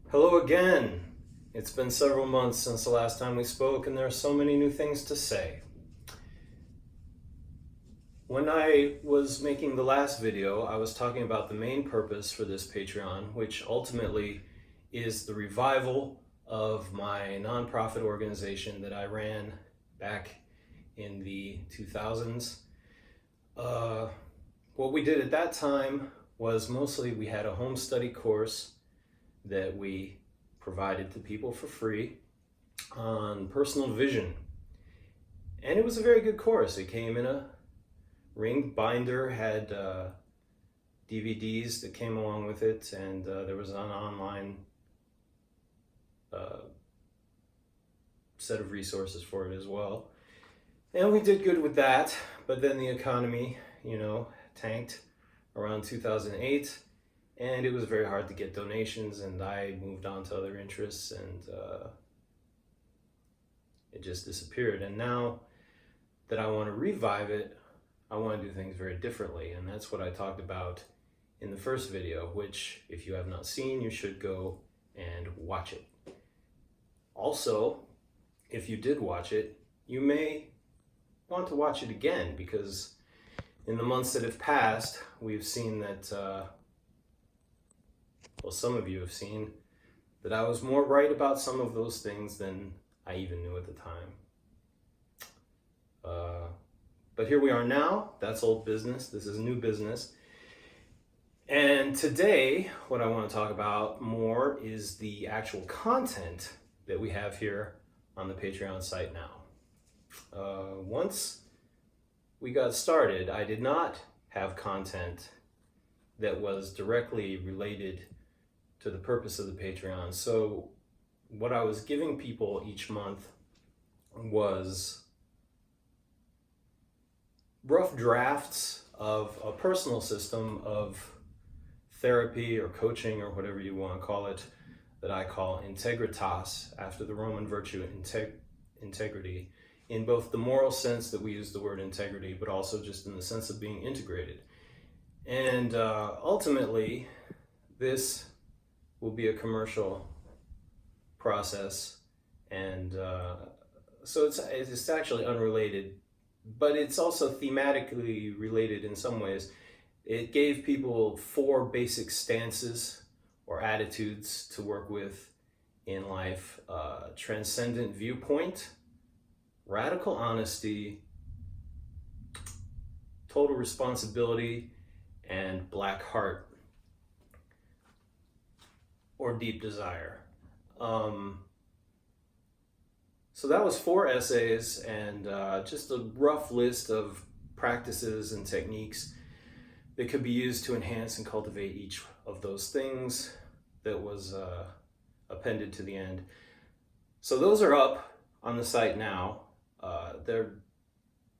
Hello again. It's been several months since the last time we spoke, and there are so many new things to say. When I was making the last video, I was talking about the main purpose for this Patreon, which ultimately is the revival of my nonprofit organization that I ran back in the 2000s. What we did at that time was mostly we had a home study course that we provided to people for free on personal vision. And it was a very good course. It came in a ring binder, had DVDs that came along with it, and there was an online uh, set of resources for it as well. And we did good with that, but then the economy, tanked around 2008, and it was very hard to get donations, and I moved on to other interests, and it just disappeared. And now that I want to revive it, I want to do things very differently, and that's what I talked about in the first video, which if you have not seen, you should go and watch it. Also, if you did watch it, you may want to watch it again, because in the months that have passed, we've seen that, some of you have seen that I was more right about some of those things than I even knew at the time. But here we are now. That's old business. This is new business. And today, what I want to talk about more is the actual content that we have here on the Patreon site now. Once we got started, I did not have content that was directly related to the purpose of the Patreon. So what I was giving people each month was rough drafts of a personal system of therapy or coaching or whatever you want to call it, that I call integritas, after the Roman virtue integrity, in both the moral sense that we use the word integrity, but also just in the sense of being integrated. And ultimately, this will be a commercial process, and so it's actually unrelated, but it's also thematically related in some ways. It gave people 4 basic stances or attitudes to work with in life: transcendent viewpoint, radical honesty, total responsibility, and black heart or deep desire. So that was 4 essays, and just a rough list of practices and techniques that could be used to enhance and cultivate each of those things that was appended to the end. So those are up on the site now. They're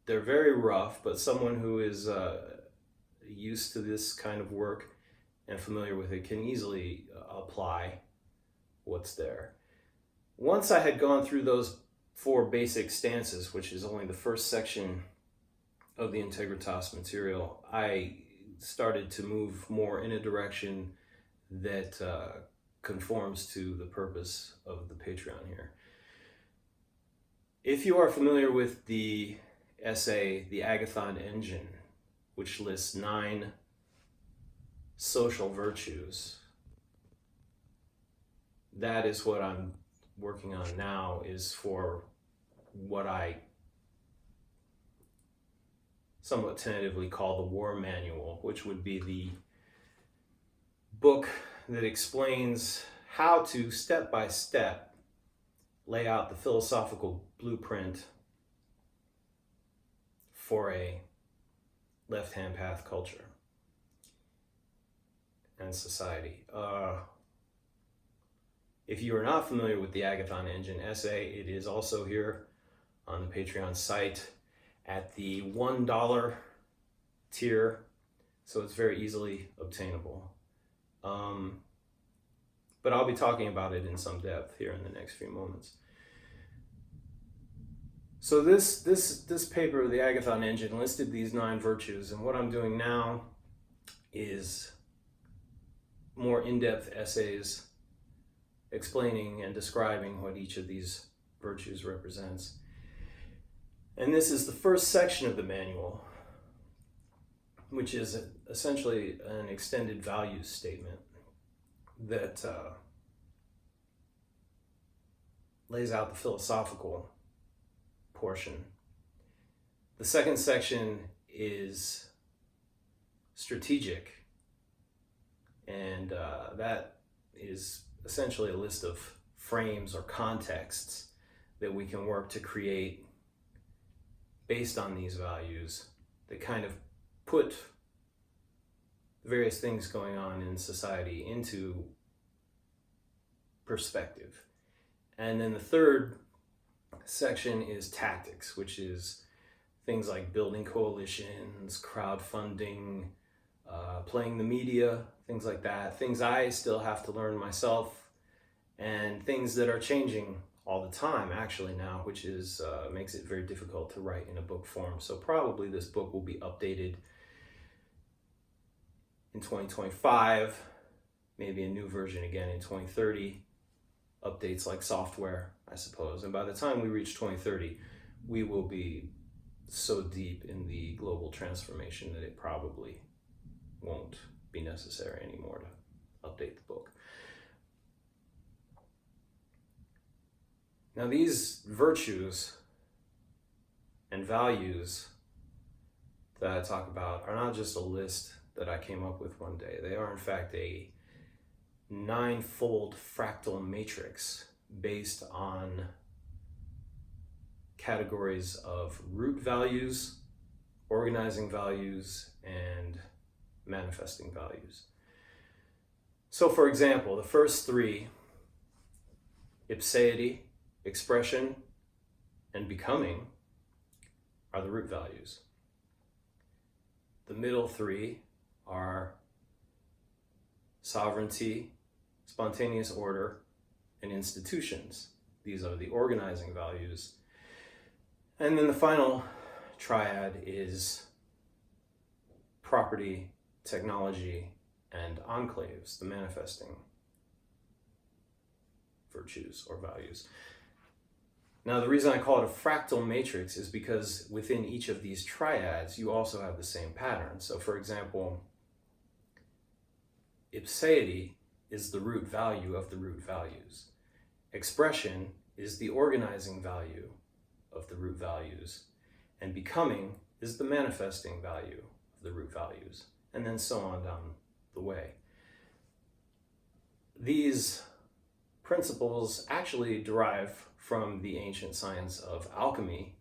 very rough, but someone who is used to this kind of work and familiar with it can easily apply what's there. Once I had gone through those 4 basic stances, which is only the first section of the Integritas material, I started to move more in a direction that conforms to the purpose of the Patreon here. If you are familiar with the essay, The Agathon Engine, which lists 9 social virtues, that is what I'm working on now, is for what I somewhat tentatively call the War Manual, which would be the book that explains how to step by step lay out the philosophical blueprint for a left-hand path culture and society. If you are not familiar with the Agathon Engine essay, it is also here on the Patreon site at the $1 tier, so it's very easily obtainable. But I'll be talking about it in some depth here in the next few moments. So this paper, the Agathon Engine, listed these 9 virtues, and what I'm doing now is more in-depth essays explaining and describing what each of these virtues represents. And this is the first section of the manual, which is essentially an extended values statement that lays out the philosophical portion. The second section is strategic, and that is essentially a list of frames or contexts that we can work to create based on these values that kind of put various things going on in society into perspective. And then the third section is tactics, which is things like building coalitions, crowdfunding, playing the media, things like that. Things I still have to learn myself, and things that are changing all the time actually now, which is makes it very difficult to write in a book form. So probably this book will be updated in 2025, maybe a new version again in 2030, updates like software, I suppose. And by the time we reach 2030, we will be so deep in the global transformation that it probably won't be necessary anymore to update the book. Now, these virtues and values that I talk about are not just a list that I came up with one day. They are, in fact, a 9-fold fractal matrix based on categories of root values, organizing values, and manifesting values. So, for example, the first three, ipseity, expression, and becoming, are the root values. The middle three are sovereignty, spontaneous order, and institutions. These are the organizing values. And then the final triad is property, technology, and enclaves, the manifesting virtues or values. Now, the reason I call it a fractal matrix is because within each of these triads, you also have the same pattern. So, for example, ipseity is the root value of the root values. Expression is the organizing value of the root values. And becoming is the manifesting value of the root values. And then so on down the way. These principles actually derive from the ancient science of alchemy,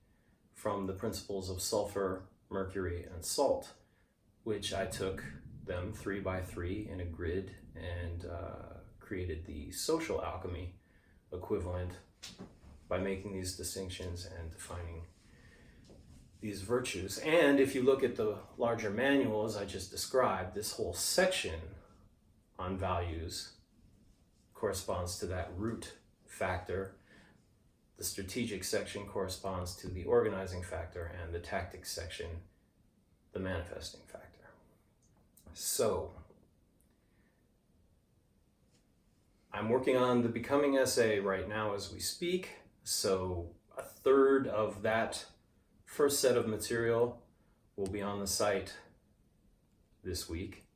from the principles of sulfur, mercury, and salt, which I took them 3 by 3 in a grid and created the social alchemy equivalent by making these distinctions and defining these virtues. And if you look at the larger manual, as I just described, this whole section on values corresponds to that root factor. The strategic section corresponds to the organizing factor, and the tactics section, the manifesting factor. So, I'm working on the becoming essay right now as we speak. So, a third of that first set of material will be on the site this week.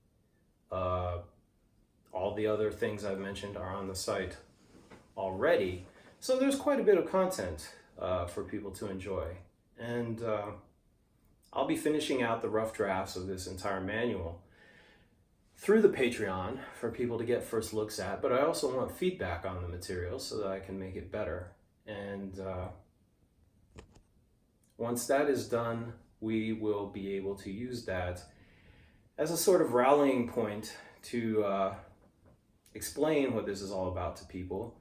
All the other things I've mentioned are on the site already. So there's quite a bit of content for people to enjoy. And I'll be finishing out the rough drafts of this entire manual through the Patreon for people to get first looks at, but I also want feedback on the material so that I can make it better. And once that is done, we will be able to use that as a sort of rallying point to explain what this is all about to people.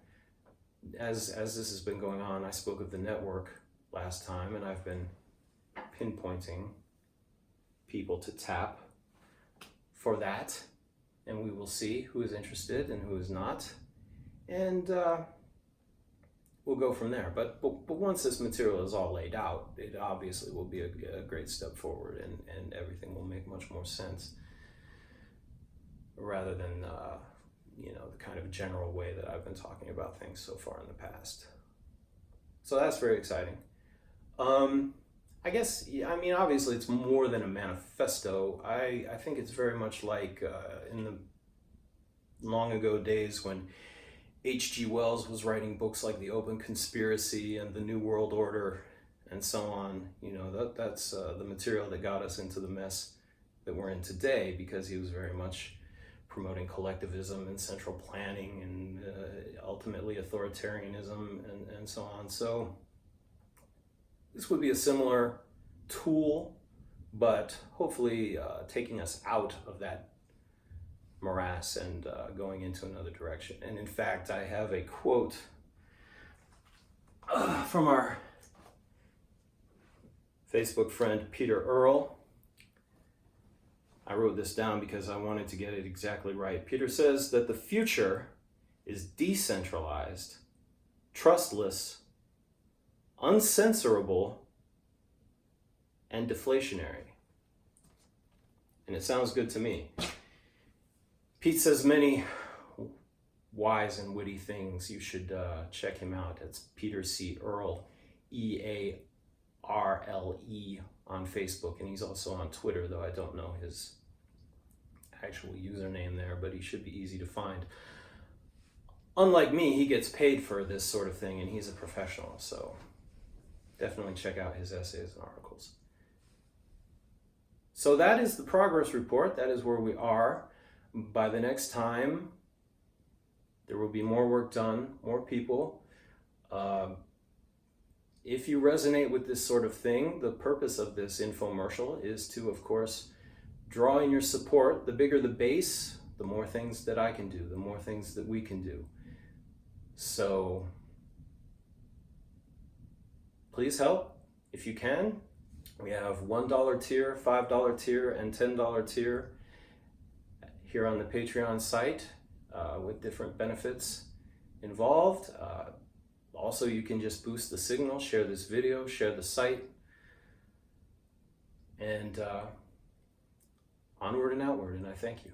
As this has been going on, I spoke of the network last time, and I've been pinpointing people to tap for that, and we will see who is interested and who is not, and we'll go from there. But once this material is all laid out, it obviously will be a great step forward, and everything will make much more sense, rather than the kind of general way that I've been talking about things so far in the past. So that's very exciting. I guess, obviously it's more than a manifesto. I think it's very much like in the long ago days when H.G. Wells was writing books like The Open Conspiracy and The New World Order and so on. That's the material that got us into the mess that we're in today, because he was very much promoting collectivism and central planning and ultimately authoritarianism and so on. So this would be a similar tool, but hopefully taking us out of that morass and going into another direction. And in fact, I have a quote from our Facebook friend Peter Earle. I wrote this down because I wanted to get it exactly right. Peter says that the future is decentralized, trustless, uncensorable, and deflationary. And it sounds good to me. Pete says many wise and witty things. You should check him out. It's Peter C. Earle, Earle on Facebook. And he's also on Twitter, though I don't know his actual username there, but he should be easy to find. Unlike me, he gets paid for this sort of thing, and he's a professional. So definitely check out his essays and articles. So that is the progress report. That is where we are. By the next time, there will be more work done, more people. If you resonate with this sort of thing, the purpose of this infomercial is to, of course, draw in your support. The bigger the base, the more things that I can do, the more things that we can do. So please help if you can. We have $1 tier, $5 tier, and $10 tier here on the Patreon site with different benefits involved. Also, you can just boost the signal, share this video, share the site, and onward and outward, and I thank you.